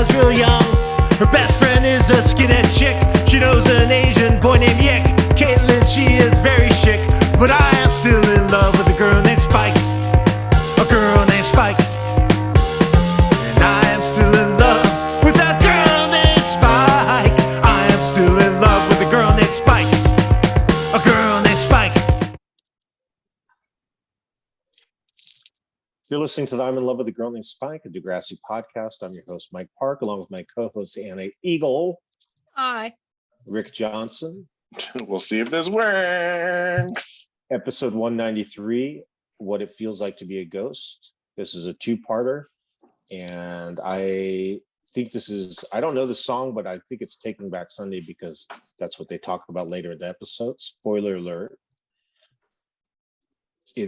was real young. Her best friend is a skinhead chick. She knows an Asian boy named Yick. Caitlin, she is very chic, but I am still in love with a girl named Spike. A girl named Spike. And I am still in love with a girl named Spike. I am still in love with a girl named Spike. A girl named Spike. You're listening to the I'm in Love with a Girl Named Spike, a Degrassi podcast. I'm your host, Mike Park, along with my co-host, Anna Eagle. Hi. Rick Johnson. We'll see if this works. Episode 193, What It Feels Like to Be a Ghost. This is a two-parter, and I think this is, I don't know the song, but I think it's Taking Back Sunday because that's what they talk about later in the episode. Spoiler alert.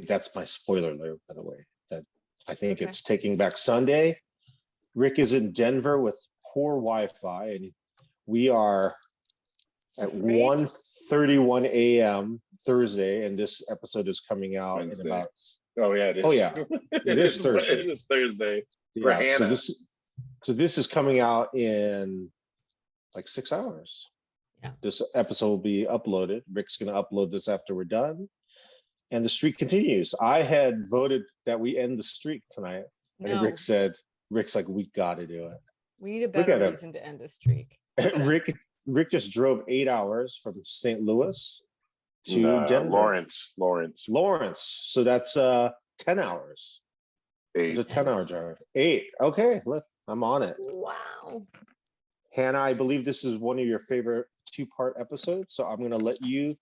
That's my spoiler alert, by the way. I think it's Taking Back Sunday. Rick is in Denver with poor Wi-Fi, and we are at 1:31 a.m. Thursday, and this episode is coming out Wednesday. in about. Oh yeah, it is. Oh yeah, it is Thursday. It is Thursday. For Yeah, Hannah. so this is coming out in like 6 hours. Yeah. This episode will be uploaded. Rick's going to upload this after we're done. And the streak continues. I had voted that we end the streak tonight. And No, Rick's like, we got to do it. we need a Look better at him. reason to end a streak. Rick just drove 8 hours from St. Louis to Denver. Lawrence. So that's 10 hours. It's a 10-hour drive. 8. Okay, look, I'm on it. Wow. Hannah, I believe this is one of your favorite two-part episodes, so I'm going to let you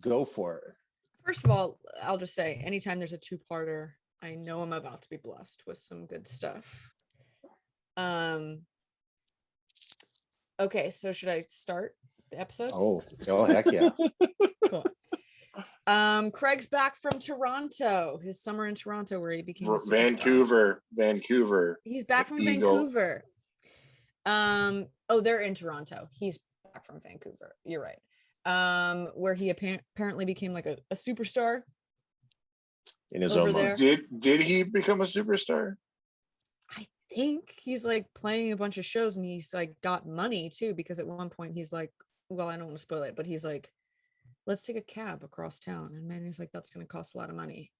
go for it. First of all, I'll just say, anytime there's a two-parter, I know I'm about to be blessed with some good stuff. Okay, so should I start the episode? Oh heck yeah. Cool. Craig's back from Toronto, his summer in Toronto where he became a superstar. Vancouver. He's back from Eagle. Vancouver. Oh, they're in Toronto. He's back from Vancouver. You're right. Where he apparently became like a superstar In his over own there. mind. Did he become a superstar? I think he's like playing a bunch of shows and he's like got money too, because at one point he's like, well, I don't want to spoil it, but he's like, let's take a cab across town. And Manny's like, that's going to cost a lot of money.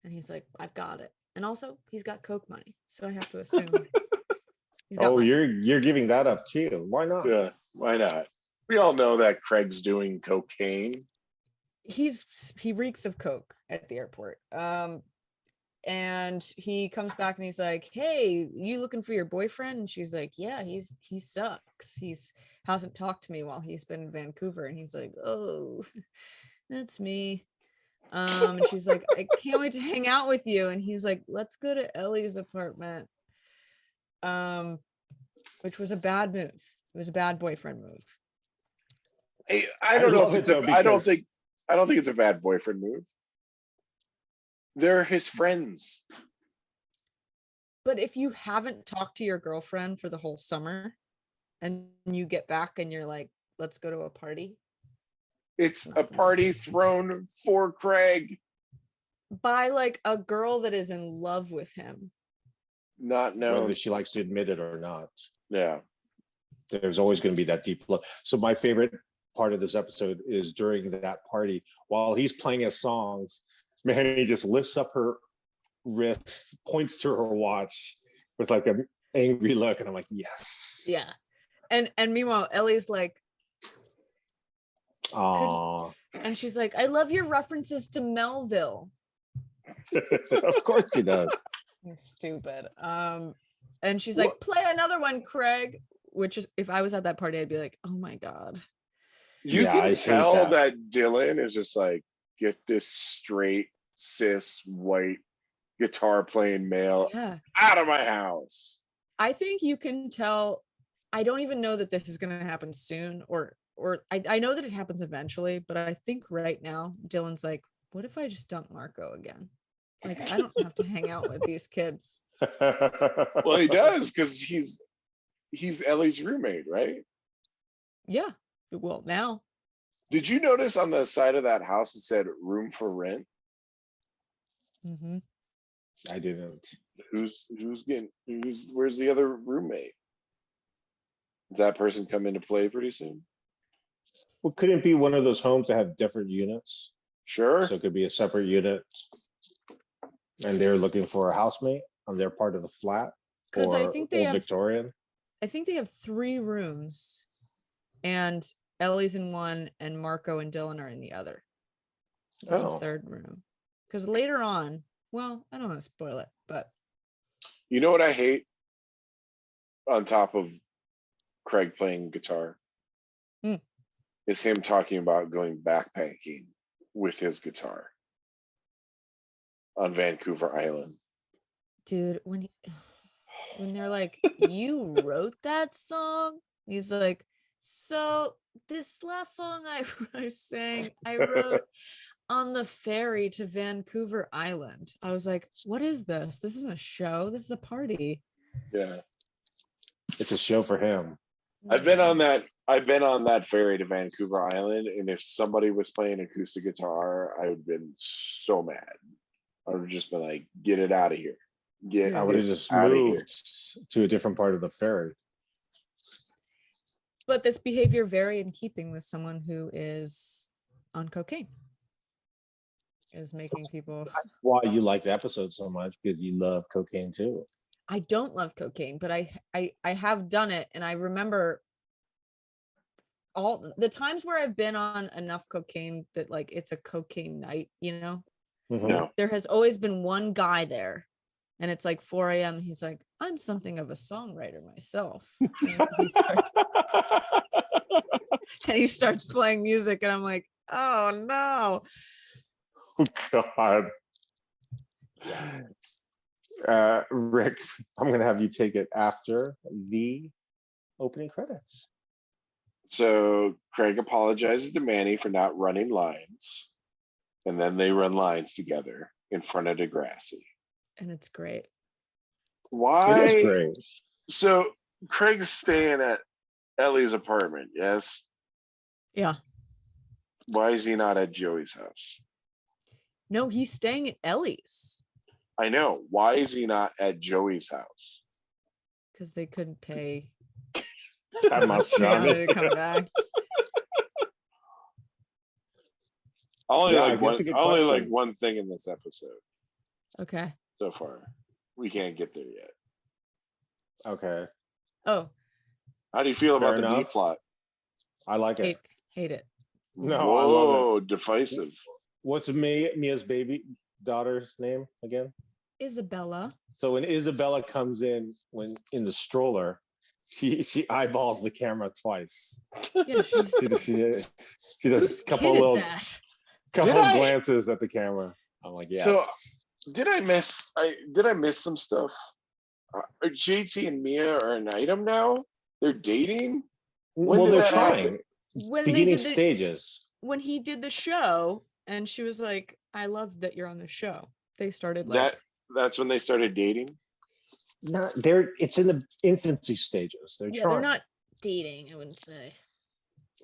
And he's like, I've got it. And also he's got Coke money. So I have to assume. he's got money. You're giving that up too. Why not? Yeah, why not? We all know that Craig's doing cocaine. He reeks of Coke at the airport. And he comes back and he's like, hey, you looking for your boyfriend? And she's like, yeah, he sucks. Hasn't talked to me while he's been in Vancouver. And he's like, oh, that's me. And she's like, I can't wait to hang out with you. And he's like, let's go to Ellie's apartment. Which was a bad move. It was a bad boyfriend move. Hey, I don't know if it's love it, though, I don't because- think it's a bad boyfriend move. They're his friends. But if you haven't talked to your girlfriend for the whole summer and you get back and you're like, let's go to a party. It's a party thrown for Craig. By like a girl that is in love with him. Not known. Whether she likes to admit it or not. Yeah. There's always going to be that deep love. So my favorite part of this episode is during that party, while he's playing his songs, Manny just lifts up her wrist, points to her watch with like an angry look, and I'm like, yes. Yeah. And meanwhile, Ellie's like, Aww. and she's like, I love your references to Melville. Of course she does. Stupid. And she's like, play another one, Craig. Which is, if I was at that party, I'd be like, oh my God. You Yeah, I can hate tell that. that Dylan is just like, get this straight, cis, white, guitar playing male Yeah. out of my house. I think you can tell. I don't even know that this is going to happen soon, or I know that it happens eventually, but I think right now Dylan's like, what if I just dump Marco again? Like, I don't have to hang out with these kids. Well, he does, because he's Ellie's roommate, right? Yeah. Well, now. Did you notice on the side of that house it said room for rent? Mm-hmm. I didn't. where's the other roommate? Does that person come into play pretty soon? Well, couldn't it be one of those homes that have different units? Sure. So it could be a separate unit, and they're looking for a housemate on their part of the flat, Because I or think they old have Victorian. I think they have 3 rooms, and Ellie's in one, and Marco and Dylan are in the other. There's a Oh, 3rd room. Because later on, well, I don't want to spoil it, but You know what I hate? On top of Craig playing guitar, Hmm. is him talking about going backpacking with his guitar on Vancouver Island. dude, when they're like, you wrote that song? He's like, so this last song I sang, I wrote on the ferry to Vancouver Island. I was like, what is this? This isn't a show. This is a party. Yeah. it's a show for him. I've been on that ferry to Vancouver Island, and if somebody was playing acoustic guitar, I would have been so mad. I would have just been like, get it out of here. Get I would have it just outta here. moved to a different part of the ferry. But this behavior very in keeping with someone who is on cocaine. Is making people. Why you like the episode so much, because you love cocaine too. I don't love cocaine, but I have done it, and I remember all the times where I've been on enough cocaine that like it's a cocaine night, you know. Mhm. No. There has always been one guy there, and it's like 4 a.m. He's like, I'm something of a songwriter myself. And he starts playing music, and I'm like, oh no. Oh God. Rick, I'm gonna have you take it after the opening credits. So Craig apologizes to Manny for not running lines, and then they run lines together in front of Degrassi. And it's great. Why? It is great. So Craig's staying at Ellie's apartment, yes? Yeah. Why is he not at Joey's house? No, he's staying at Ellie's I know. Why is he not at Joey's house? because they couldn't pay That must Triana to come back. I only Yeah, like that's a good I only like question. one thing in this episode Okay. so far. We can't get there yet. Okay, Oh, How do you feel Fair about the B enough. plot? I like it. hate it. No, Whoa, I love it. divisive. What's Mia's baby daughter's name again? Isabella. So when Isabella comes in, when in the stroller, she eyeballs the camera twice. Yeah, she's She does a couple kid is little that? Did I- glances at the camera. I'm like, yes. So, Did I miss some stuff? JT and Mia are an item now? They're dating? when well, did they're that trying. happen? When they Beginning did stages. when he did the show, and she was like, I love that you're on the show. They started like That's when they started dating? Not it's in the infancy stages. They're yeah, trying. they're not dating, I wouldn't say.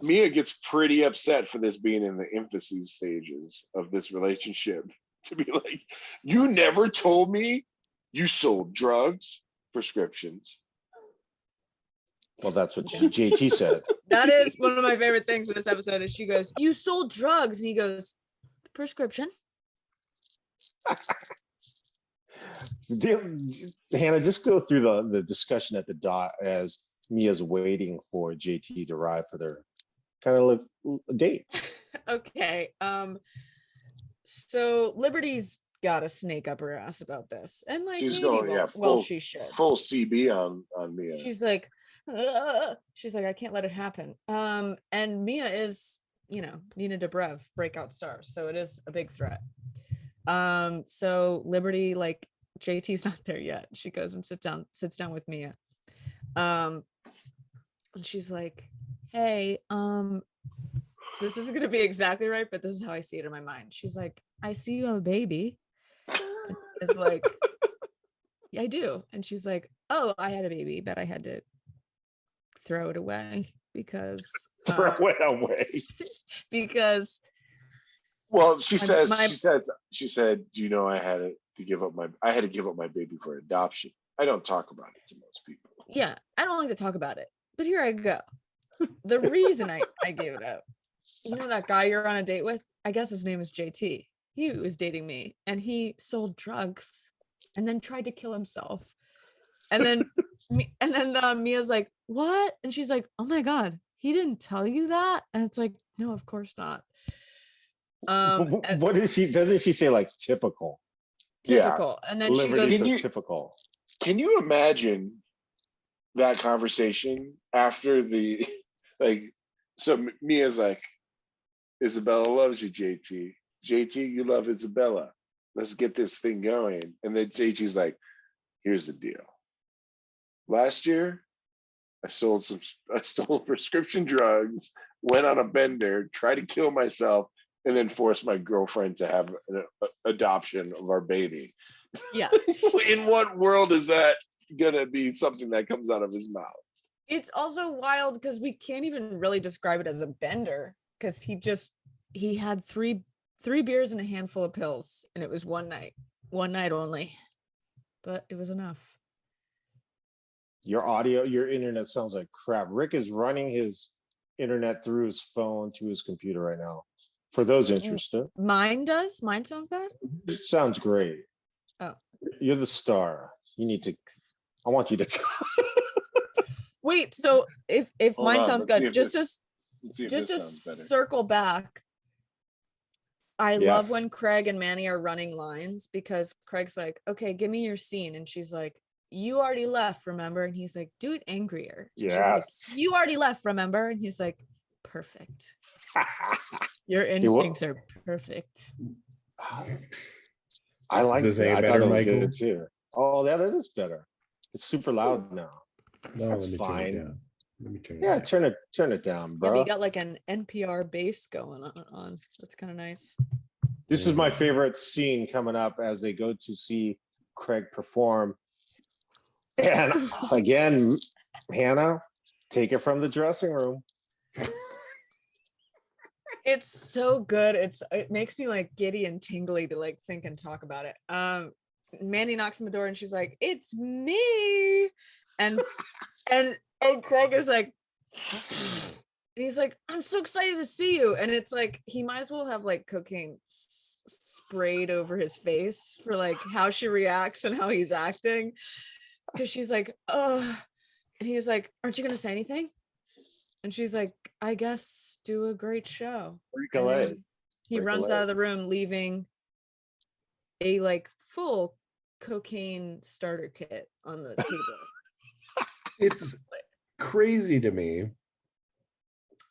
Mia gets pretty upset for this being in the infancy stages of this relationship. To be like, you never told me you sold drugs, prescriptions. Well, that's what JT said. That is one of my favorite things in this episode is she goes, you sold drugs, and he goes, prescription. Hannah, just go through the discussion at the dot as Mia's waiting for JT to arrive for their kind of like date. Okay. So Liberty's got a snake up her ass about this, and like She's maybe going, yeah, well, full- she should. Full CB on Mia. She's like, I can't let it happen. And Mia is, Nina Dobrev, breakout star, so it is a big threat. So Liberty, like, JT's not there yet. She goes and sits down with Mia. And she's like, hey, this isn't gonna be exactly right, but this is how I see it in my mind. She's like, I see you have a baby. And it's like, yeah, I do. And she's like, oh, I had a baby, but I had to throw it away because Throw it away. because Well, she My- says, my- she said, do you know I had to give up my baby for adoption. I don't talk about it to most people. Yeah, I don't like to talk about it, but here I go. The reason I gave it up, you know that guy you're on a date with? I guess his name is JT. He was dating me, and he sold drugs, and then tried to kill himself. And then Mia's like, "What?" And she's like, "Oh my god, he didn't tell you that?" And it's like, "No, of course not." And What is she? Doesn't she say like typical? Yeah. typical. And then she Liberty goes, Can says you- typical. Can you imagine that conversation after the like? So Mia's like, Isabella loves you, JT. JT, you love Isabella. Let's get this thing going. And then JT's like, here's the deal. Last year, I stole prescription drugs, went on a bender, tried to kill myself, and then forced my girlfriend to have an adoption of our baby. "Yeah." In what world is that gonna be something that comes out of his mouth? It's also wild because we can't even really describe it as a bender because he had three beers and a handful of pills, and it was one night only, but it was enough. Your internet sounds like crap. Rick is running his internet through his phone to his computer right now. For those interested, Mine sounds bad. sounds great. Oh. You're the star. You need to. I want you to. Wait, so if Hold mine on, sounds let's see good, if just this- Let's see if just this to sounds better. circle back, I love Yes. when Craig and Manny are running lines because Craig's like, "Okay, give me your scene," and she's like, "You already left, remember?" And he's like, "Do it angrier." And she's Yes. like, "You already left, remember?" And he's like, "Perfect. Your what- instincts are perfect." I like Is this that. any I better, thought it was Michael? good too. Oh, that is better. It's super loud now. No, That's let me fine. turn it down. Let me turn it Yeah, down. turn it down, Yeah, bro. but you got like an NPR bass going on. That's kind of nice. This is my favorite scene coming up as they go to see Craig perform. And again, Hannah, take it from the dressing room. It's so good. It makes me like giddy and tingly to like think and talk about it. Mandy knocks on the door and she's like, "It's me," and Craig is like, and he's like, "I'm so excited to see you," and it's like he might as well have like cocaine sprayed over his face for like how she reacts and how he's acting, because she's like, "Oh," and he's like, "Aren't you gonna say anything?" And she's like, "I guess do a great show." Freak And LA. then he Freak runs LA. out of the room, leaving a like full cocaine starter kit on the table. It's crazy to me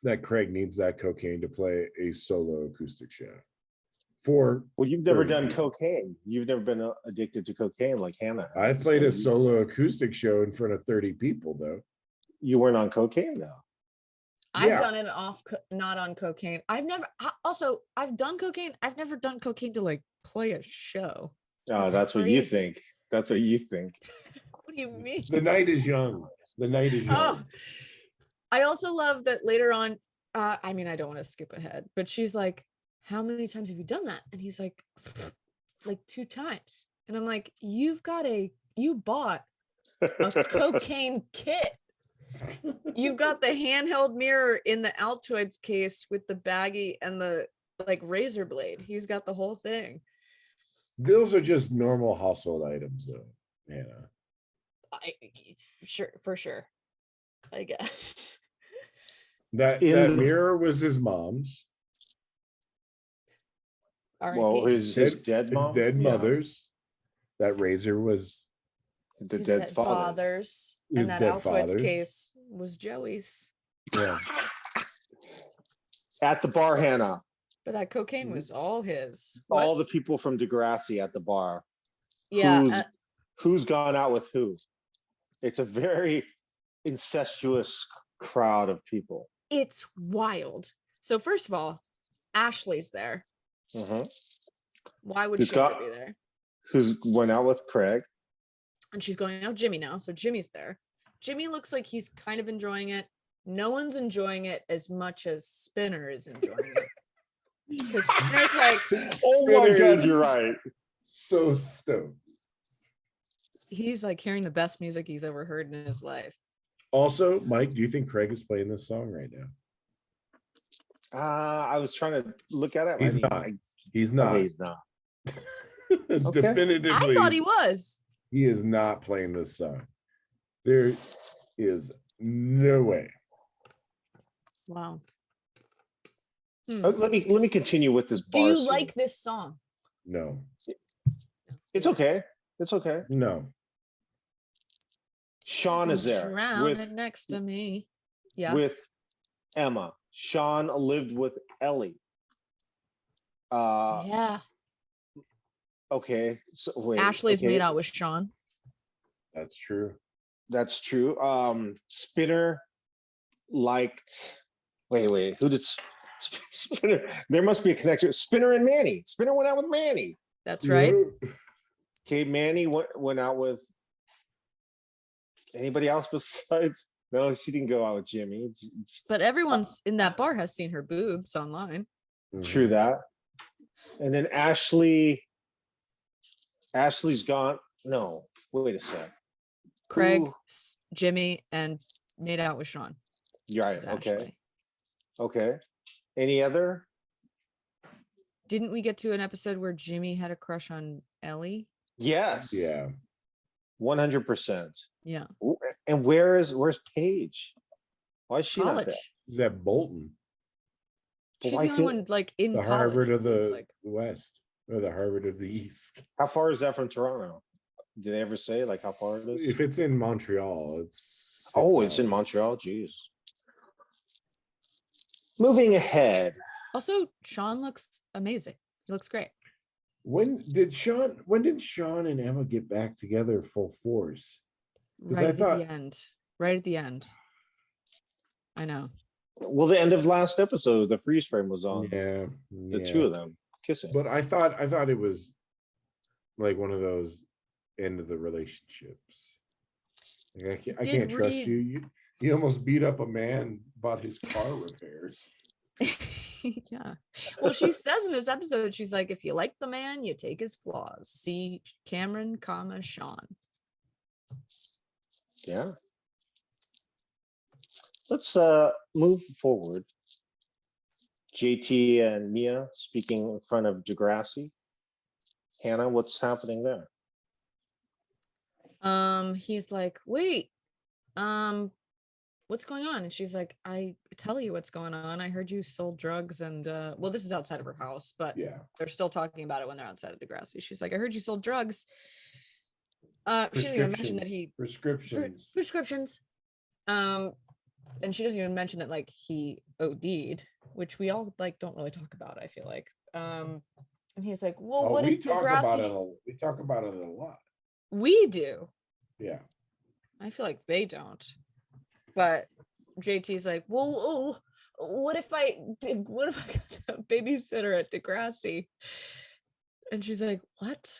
that Craig needs that cocaine to play a solo acoustic show. For Well, you've never 30 done people. cocaine. You've never been addicted to cocaine like Hannah. I has. played So a solo acoustic show in front of 30 people, though. You weren't on cocaine though. I've Yeah. done it not on cocaine. I've done cocaine. I've never done cocaine to like play a show. Oh, that's what you think. That's what you think. What do you mean? The night is young. The night is young. Oh, I also love that later on. I mean, I don't want to skip ahead, but she's like, "How many times have you done that?" And he's like, "Like 2 times." And I'm like, you bought a cocaine kit. You've got the handheld mirror in the Altoids case with the baggie and the like razor blade. He's got the whole thing. Those are just normal household items, though, Hannah. For sure. I guess. That In that the- mirror was his mom's. Well, R.I.P. his dead His mom. dead Yeah. mother's. That razor was The His dead father. father's, His and that dead Altoids father's. case was Joey's. yeah. At the bar, Hannah. But that cocaine was all his. All What? the people from Degrassi at the bar. Yeah. Who's gone out with who? It's a very incestuous crowd of people. It's wild. So first of all, Ashley's there. Mhm. Why would Who's she ever got- be there? Who's went out with Craig? And she's going out with Jimmy now. So Jimmy's there. Jimmy looks like he's kind of enjoying it. No one's enjoying it as much as Spinner is enjoying it. Because Spinner's like, Oh my Spinner God, is you're right. So stoked. he's like hearing the best music he's ever heard in his life. Also, Mike, do you think Craig is playing this song right now? I was trying to look at it. He's I mean, not. He's not. okay, he's not. Definitively, I thought he was. he is not playing this song. There is no way. Wow. Let me continue with this. Do you bar scene. like this song? No. It's okay. It's okay. No. Sean is there Drowning next to me. Yeah. with Emma. Sean lived with Ellie. Yeah. Okay. So wait. Ashley's okay, made out with Sean. That's true. That's true. Spinner liked. Wait. Who did Spinner? There must be a connection. Spinner and Manny. Spinner went out with Manny. That's right. Okay, Manny went out with anybody else besides? No, she didn't go out with Jimmy. But everyone's in that bar has seen her boobs online. True that. And then Ashley's gone. No, wait a sec. Craig, Ooh. Jimmy, and made out with Sean. You're right. It's Okay. Ashley. Okay. Any other? Didn't we get to an episode where Jimmy had a crush on Ellie? Yes. Yeah. 100%. Yeah. And where's Paige? Why is she not College. there? Is that Bolton, She's Why the only couldn't- one like in the college, Harvard it of the seems like. West, or the Harvard of the East? How far is that from Toronto? Did they ever say like how far it is? If it's in Montreal, it's 6 Oh, it's in hours. Montreal. Jeez. Moving ahead. Also, Sean looks amazing. He looks great. When did Sean and Emma get back together full force? 'Cause Right I at thought- the end. Right at the end. I know. Well, the end of last episode, the freeze frame was on Yeah, the two of them kissing. But I thought it was like one of those end of the relationships. Like, I Did can't trust read- you. You almost beat up a man, bought his car repairs. Yeah. Well, she says in this episode, she's like, if you like the man, you take his flaws. See Cameron, Sean. Yeah. Let's move forward. JT and Mia speaking in front of Degrassi. Hannah, what's happening there? He's like, wait, what's going on? And she's like, I tell you what's going on. I heard you sold drugs and well, this is outside of her house, but Yeah. they're still talking about it when they're outside of Degrassi. She's like, I heard you sold drugs. She doesn't even mention that he prescriptions. prescriptions. And she doesn't even mention that like he OD'd, which we all like don't really talk about, I feel like. And he's like, well, Oh, what we if talk about Degrassi? it. We talk about it a lot. We do. Yeah. I feel like they don't. But JT's like, well, what if I got a babysitter at Degrassi? And she's like, what?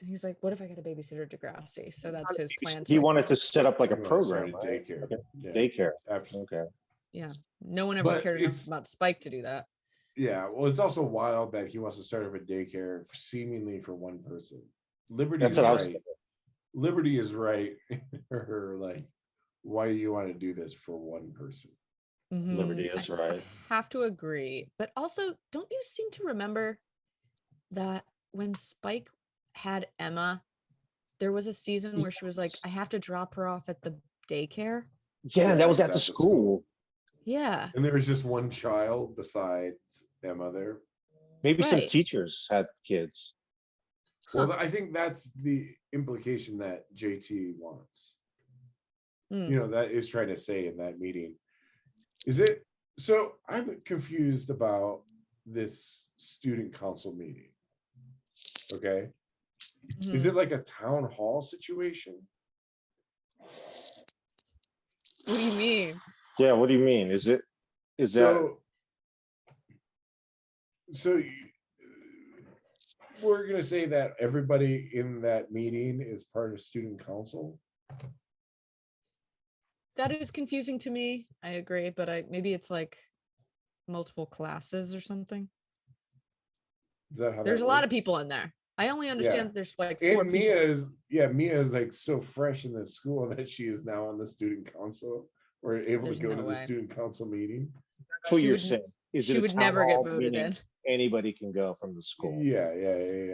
And he's like, what if I got a babysitter at Degrassi? So that's his plan. He wanted to set up like a He wanted to program, start a right? daycare. Okay. Yeah. Daycare. Absolutely. Okay. Yeah. No one ever But cared enough it's- about Spike to do that. Yeah. Well, it's also wild that he wants to start up a daycare seemingly for one person. Liberty That's is what I was right. thinking. Liberty is right. Her like, why do you want to do this for one person? Liberty Mhm. is I right. have to agree. But also, don't you seem to remember that when Spike had Emma, there was a season where she was like, I have to drop her off at the daycare? Yeah, that was at the That's school. Yeah. And there was just one child besides Emma there. Maybe some Right. teachers had kids. Well, Huh. I think that's the implication that JT wants. Mm. You know, that is trying to say in that meeting. Is it? So I'm confused about this student council meeting. Okay. Is Mhm. it like a town hall situation? What do you mean? Yeah, what do you mean? Is that So we're gonna say that everybody in that meeting is part of student council? That is confusing to me. I agree, but maybe it's like multiple classes or something. Is that how There's that a lot of works? people in there. I only understand Yeah. that there's like 4 And people. Mia is like so fresh in this school that she is now on the student council. We're able There's to go no to the way. student council meeting. That's what She you're would- saying. Is she it a would town never get hall voted meeting? in. Anybody can go from the school. Yeah.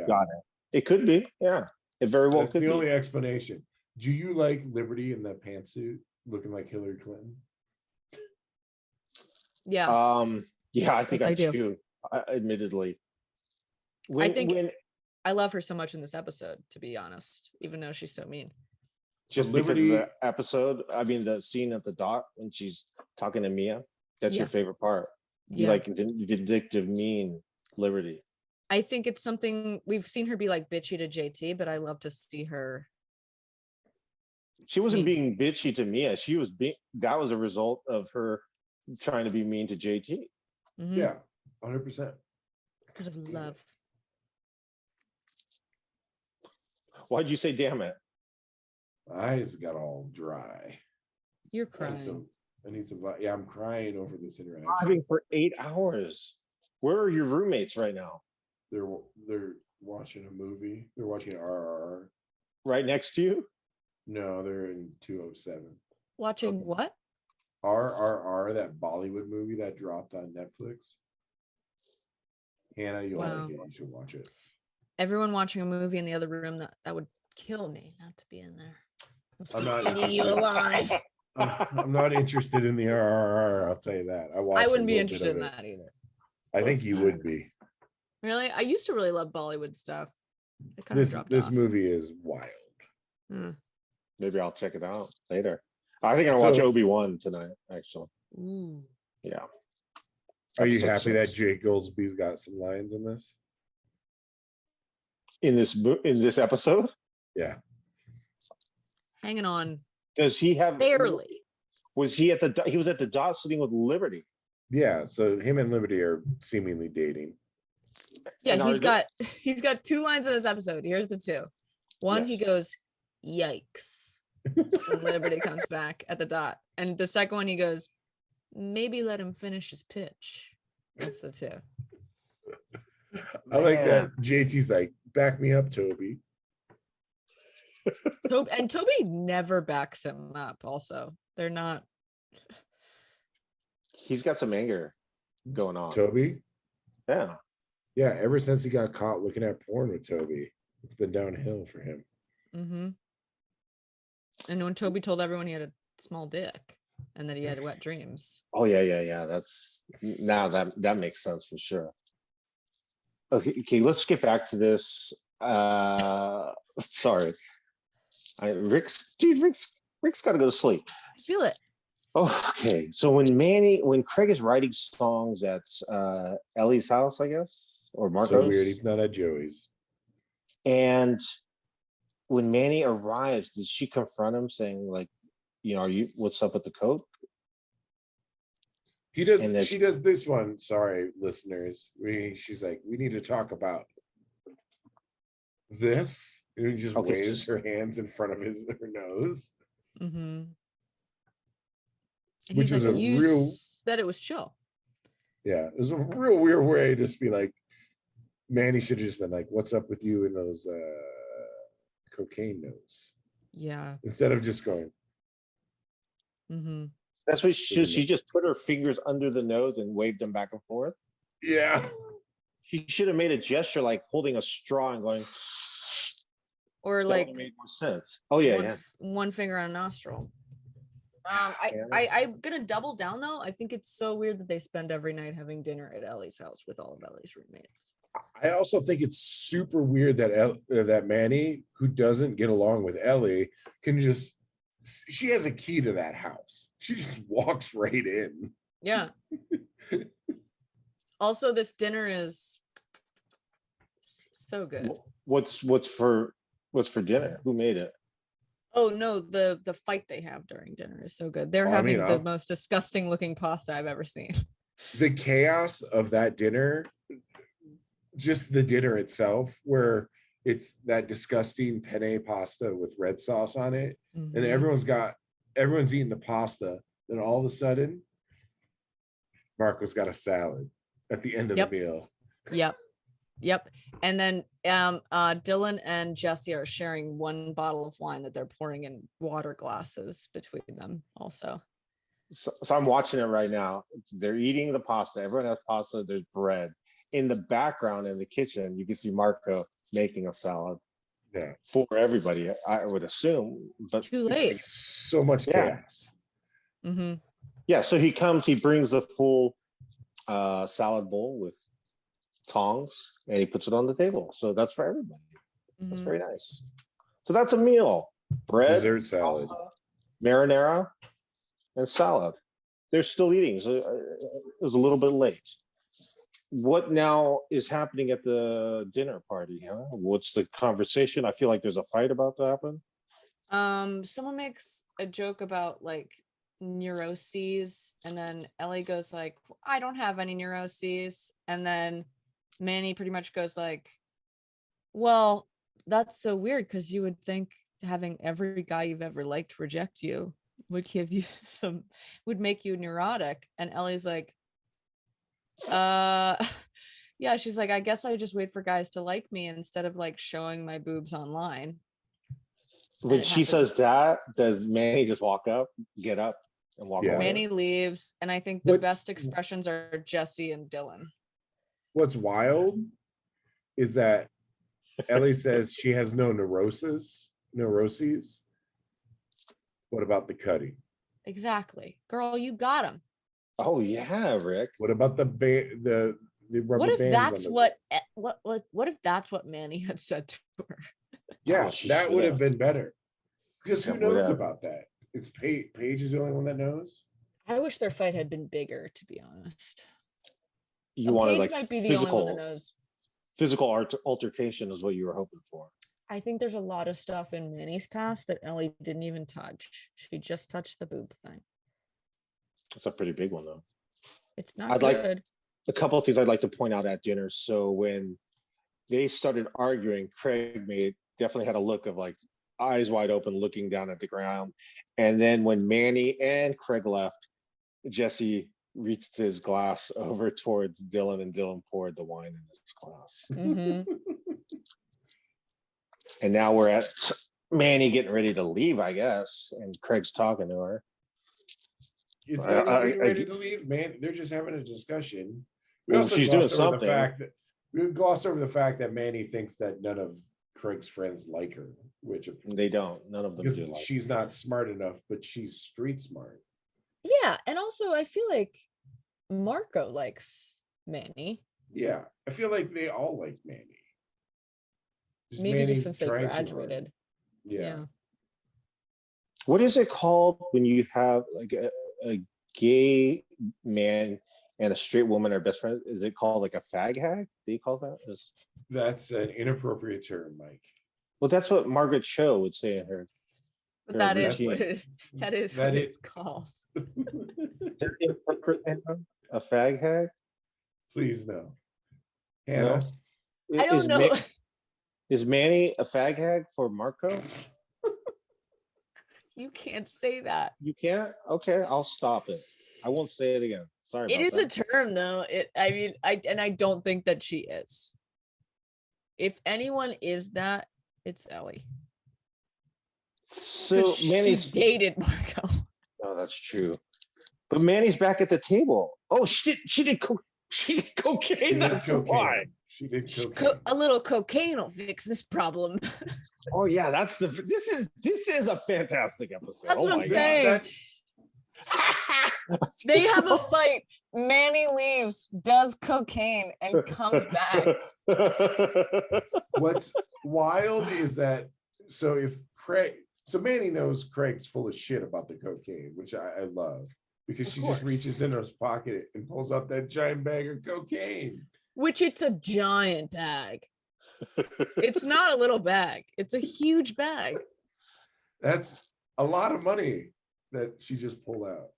Got it. It could be. Yeah. It very well That's could the be. only explanation. Do you like Liberty in that pantsuit looking like Hillary Clinton? Yes. Yeah, I think Yes, I I do. do. Admittedly. I think when I love her so much in this episode, to be honest, even though she's so mean. just because of Liberty- the episode, I mean the scene at the dot when she's talking to Mia, that's your Yeah. favorite part. You Yeah. like vindictive, mean Liberty. I think it's something we've seen her be like bitchy to JT, but I love to see her. She wasn't Mean. being bitchy to Mia. She was being that was a result of her trying to be mean to JT. Mhm, Yeah, 100%. because of love. Why'd you say damn it? Eyes got all dry. You're I need crying. some. Yeah, I'm crying over this interaction. Driving for 8 hours. Where are your roommates right now? They're watching a movie. They're watching RRR. Right next to you? No, they're in 207. Watching what? RRR, that Bollywood movie that dropped on Netflix. Hannah, you'll Wow. like it. You should watch it. Everyone watching a movie in the other room, that would kill me not to be in there. I'm not eating you interested. alive. I'm not interested in the RRR. I'll tell you that. I watched. I a wouldn't be little bit interested of in it. that either. I think you would be. Really? I used to really love Bollywood stuff. It kind of This dropped this off. movie is wild. Mm. Maybe I'll check it out later. I think I'll watch So- Obi-Wan tonight, actually. Ooh. Yeah. Are you Episode happy that 6. Jake Goldsby's got some lines in this? In this episode? Yeah. Hanging on Does he have barely. Was he at the he was at the dot sitting with Liberty? Yeah. So him and Liberty are seemingly dating. Yeah, And he's got 2 lines in this episode. Here's the 2. One, he Yes. goes, "Yikes." When Liberty comes back at the dot. And the second one, he goes, "Maybe let him finish his pitch." That's the 2. I like that. Man. JT's like, back me up, Toby. And Toby never backs him up. Also, they're not. He's got some anger going on. Toby? Yeah. Yeah, ever since he got caught looking at porn with Toby, it's been downhill for him. Mm-hmm. And when Toby told everyone he had a small dick and that he had wet dreams. Oh yeah. That's now that makes sense for sure. Okay, let's get back to this. Sorry. Rick's got to go to sleep. I feel it. Oh, okay. So when Craig is writing songs at Ellie's house, I guess, or Marco's, So weird. He's not at Joey's. and when Manny arrives, does she confront him saying like, what's up with the coke? He does. And She does this one. Sorry, listeners. She's like, we need to talk about this. And he just Okay, waves her hands in front of her nose, Mm-hmm. And Which he's was like, a "You real- said it was chill." yeah, it was a real weird way to just be like, Manny should have just been like, "What's up with you and those cocaine notes?" Yeah. Instead of just going, Mm-hmm. That's what she just put her fingers under the nose and waved them back and forth. yeah. She should have made a gesture like holding a straw and going. Or That like would've made more sense. Oh yeah. one finger on a nostril. Yeah. I'm gonna double down though. I think it's so weird that they spend every night having dinner at Ellie's house with all of Ellie's roommates. I also think it's super weird that that Manny, who doesn't get along with Ellie, can just. She has a key to that house. She just walks right in. Yeah. Also, this dinner is so good. What's for dinner? Who made it? Oh no, the fight they have during dinner is so good. They're Oh, I having mean, the I'll- most disgusting looking pasta I've ever seen. The chaos of that dinner, just the dinner itself, where it's that disgusting penne pasta with red sauce on it, and Mhm. everyone's eating the pasta, then all of a sudden Marco's got a salad at the end of Yep. the meal. Yep. And then Dylan and Jesse are sharing one bottle of wine that they're pouring in water glasses between them also. So I'm watching it right now. They're eating the pasta. Everyone has pasta. There's bread. In the background in the kitchen, you can see Marco making a salad Yeah. for everybody, I would assume. But Too late. So much Yeah. chaos. Mm-hmm. yeah, so he comes, he brings the full salad bowl with tongs, and he puts it on the table. So that's for everybody. That's Mm-hmm. very nice. So that's a meal. Bread, Dessert salad. pasta, marinara, and salad. They're still eating. So it was a little bit late. What now is happening at the dinner party? Huh? What's the conversation? I feel like there's a fight about to happen. Someone makes a joke about like neuroses, and then Ellie goes like, I don't have any neuroses, and then Manny pretty much goes like, well, that's so weird because you would think having every guy you've ever liked reject you would give you would make you neurotic. And Ellie's like, yeah, she's like, I guess I just wait for guys to like me instead of like showing my boobs online. When it she happens. says that, does Manny just get up and walk Yeah. away? Manny leaves, and I think the What's- best expressions are Jesse and Dylan. What's wild is that Ellie says she has no neuroses. What about the cutting? Exactly, girl, you got him. Oh yeah, Rick. What about the rubber What if bands that's on the- what if that's what Manny had said to her? Yeah, Oh, she that would have should've. been better. Because who That would knows have. about that? It's Paige is the only one that knows. I wish their fight had been bigger, to be honest. You wanted Paige like might be the only one that physical knows. altercation is what you were hoping for. I think there's a lot of stuff in Manny's past that Ellie didn't even touch. She just touched the boob thing. It's a pretty big one though. It's not I'd like- good. A couple of things I'd like to point out at dinner. So when they started arguing, Craig definitely had a look of like eyes wide open, looking down at the ground. And then when Manny and Craig left, Jesse reached his glass over towards Dylan, and Dylan poured the wine in his glass. Mhm. And now we're at Manny getting ready to leave, I guess, and Craig's talking to her. It's I- not I- even I- ready to leave, man. They're just having a discussion. We Well, also she's doing glossed over the something. fact that we glossed over the fact that Manny thinks that none of Craig's friends like her, which They don't. None of them because do like. she's not smart enough, but she's street smart. Yeah, and also I feel like Marco likes Manny. Yeah, I feel like they all like Manny. Maybe Manny's just since they trying too hard. graduated. Yeah. What is it called when you have like a gay man and a straight woman are best friends? Is it called like a fag hag? Do you call that? That's an inappropriate term, Mike. Well, that's what Margaret Cho would say in her. But that her is what routine. that is That what is- it's called. Is it inappropriate, Hannah? A fag hag? Please no. Hannah, I don't Is know. Is Manny a fag hag for Marco? You can't say that. You can't? Okay, I'll stop it. I won't say it again. Sorry. It about is a term though. I mean, I don't think that she is. If anyone is that, it's Ellie. So 'Cause she Manny's. dated Marco. Oh, that's true. But Manny's back at the table. Oh, she did cocaine. she did That's why. cocaine. She did cocaine. A little cocaine will fix this problem. Oh yeah, this is a fantastic episode. That's Oh what I'm my God. saying. They have a fight. Manny leaves, does cocaine, and comes back. What's wild is that so Manny knows Craig's full of shit about the cocaine, which I love because Of she just course. reaches in her pocket and pulls out that giant bag of cocaine. Which it's a giant bag. It's not a little bag. It's a huge bag. That's a lot of money that she just pulled out.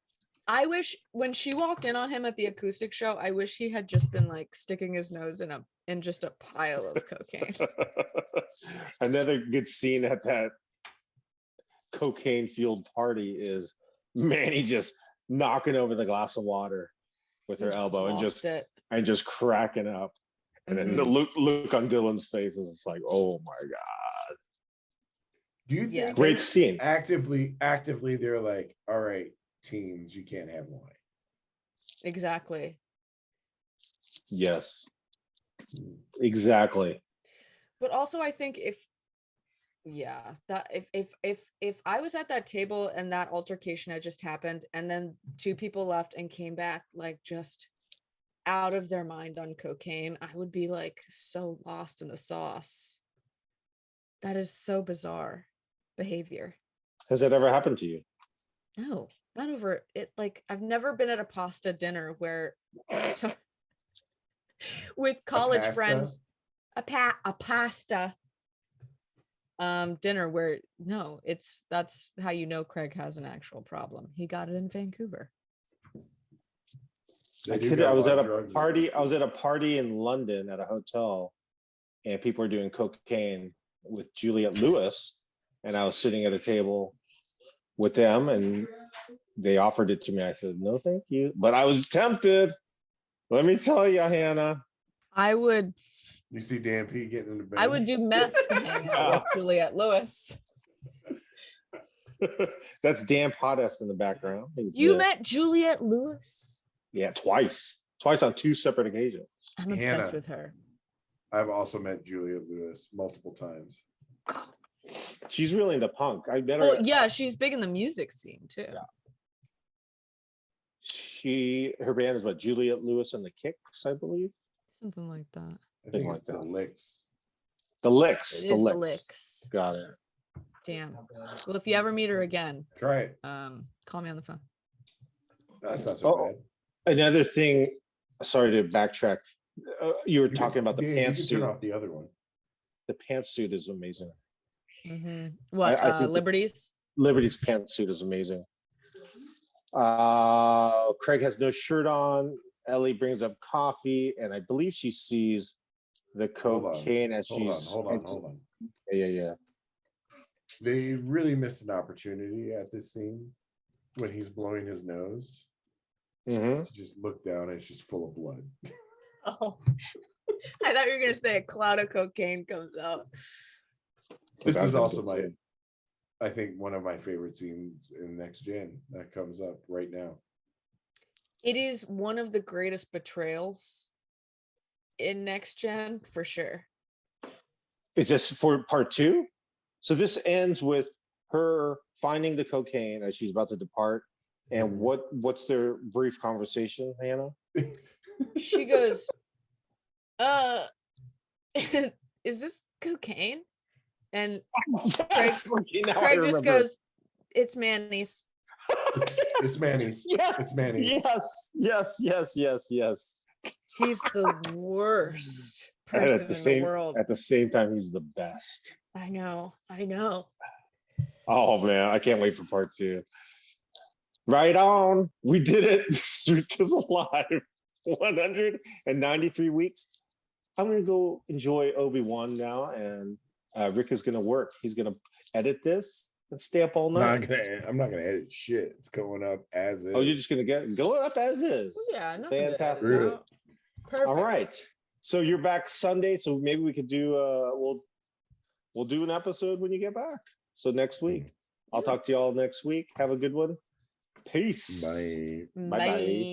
I wish when she walked in on him at the acoustic show, I wish he had just been like sticking his nose in just a pile of cocaine. Another good scene at that cocaine fueled party is Manny just knocking over the glass of water with He her just elbow and lost it. just cracking up. And then the look on Dylan's face is just like, oh my God. Do you Yeah. think Great scene. actively they're like, all right, teens, you can't have wine? Exactly. Yes. Exactly. But also I think if I was at that table and that altercation had just happened and then two people left and came back like just out of their mind on cocaine, I would be like so lost in the sauce. That is so bizarre behavior. Has that ever happened to you? No, not over it. Like I've never been at a pasta dinner where so with college pasta? friends, a pasta dinner where no, that's how you know Craig has an actual problem. He got it in Vancouver. They I do kid got you, I was lot at of a drugs in party. Vancouver. I was at a party in London at a hotel, and people were doing cocaine with Juliette Lewis, and I was sitting at a table with them, and they offered it to me. I said, "No, thank you," but I was tempted. Let me tell you, Hannah. I would You see Dan P getting in the bed. I would do meth to hang out with Juliette Lewis. That's Dan Potts in the background. He's You the- met Juliette Lewis? yeah, twice on two separate occasions. I'm obsessed Hannah. with her. I've also met Juliette Lewis multiple times. She's really into punk. I met her. Well, yeah, she's big in the music scene too. Her band is what, Juliette Lewis and the Kicks, I believe. Something like that. I think like it's the that. Licks. The Licks. It is the Licks. Got it. Damn. Well, if you ever meet her again, Try it. call me on the phone. That's not so Oh, bad. another thing. Sorry to backtrack. You were You talking can- about the Dan, you can pantsuit. turn off the other one. The pantsuit is amazing. What? I think the- Liberties? Liberty's pantsuit is amazing. Craig has no shirt on. Ellie brings up coffee, and I believe she sees the Hold on. cocaine as Hold on, she's. hold on. Yeah. They really missed an opportunity at this scene when he's blowing his nose Mhm. to just look down and it's just full of blood. Oh, I thought you were gonna say a cloud of cocaine comes out. This That's is a also good my, scene. I think, one of my favorite scenes in Next Gen that comes up right now. It is one of the greatest betrayals in Next Gen for sure. Is this for part two? So this ends with her finding the cocaine as she's about to depart. And what's their brief conversation, Hannah? She goes, is this cocaine? And Yes, now I Craig just remember. goes, it's Manny's. It's Manny's. Yes, It's Manny's. yes. He's the worst And person in the world. at the same time, he's the best. I know. Oh man, I can't wait for part two. Right on. We did it. The streak is alive. 193 weeks. I'm gonna go enjoy Obi-Wan now, and Rick is gonna work. He's gonna edit this and stay up all I'm night. not gonna edit shit. It's going up as is. Oh, you're just gonna get going up as is. Yeah, nothing to edit Fantastic. out. Perfect. All right. So you're back Sunday. So maybe we could do we'll do an episode when you get back. So next week. I'll talk to you all next week. Have a good one. Peace. Bye. Bye-bye. Bye.